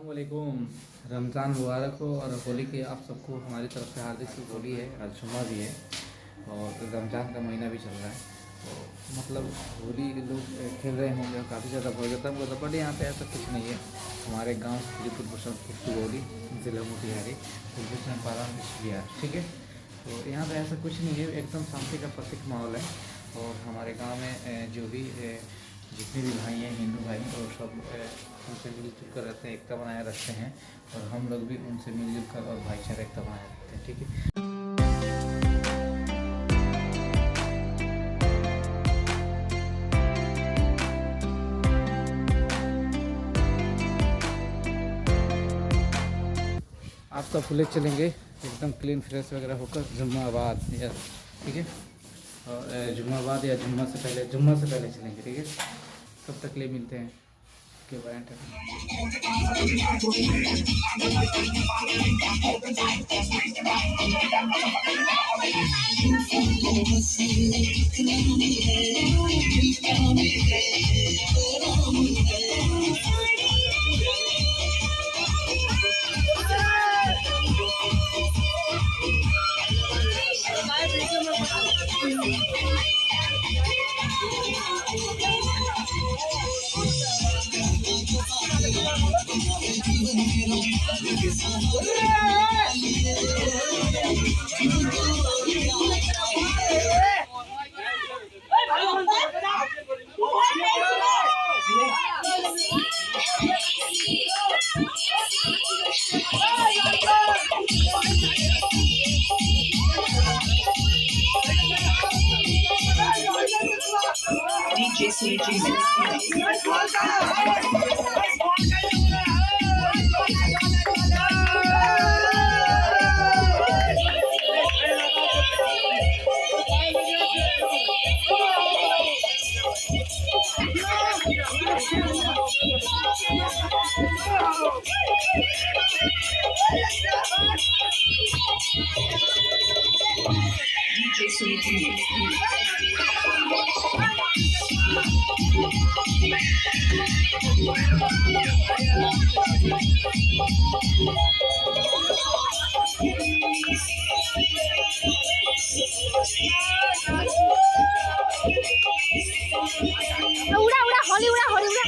वालेकुम। रमज़ान मुबारक हो और होली की आप सबको हमारी तरफ से हार्दिक सी होली है। आज जुम्मा भी है और रमज़ान का महीना भी चल रहा है, तो मतलब होली लोग खेल रहे होंगे और काफ़ी ज़्यादा हो जाता है। बट यहाँ पे ऐसा कुछ नहीं है। हमारे गांव श्रीपुर होली ज़िला मोतिहारी चंपारण बिहार, ठीक है। तो यहाँ पे ऐसा कुछ नहीं है, एकदम शांति का प्रतीक माहौल है। और हमारे गांव में जो भी जितने भी भाई हैं, हिंदू भाई, और सब उनसे मिलजुल कर रहते हैं, एकता बनाए रखते हैं। और हम लोग भी उनसे मिलजुल कर और भाईचारा एकता बनाए रखते हैं, ठीक है। आपका फुले चलेंगे एकदम क्लीन फ्रेश वगैरह होकर जुम्माबाद, या ठीक है। और जुम्माबाद या जुम्मा से पहले चलेंगे, ठीक है। तब तक ले मिलते हैं के बारे उड़ा उड़ा होली उड़ा होली उड़ा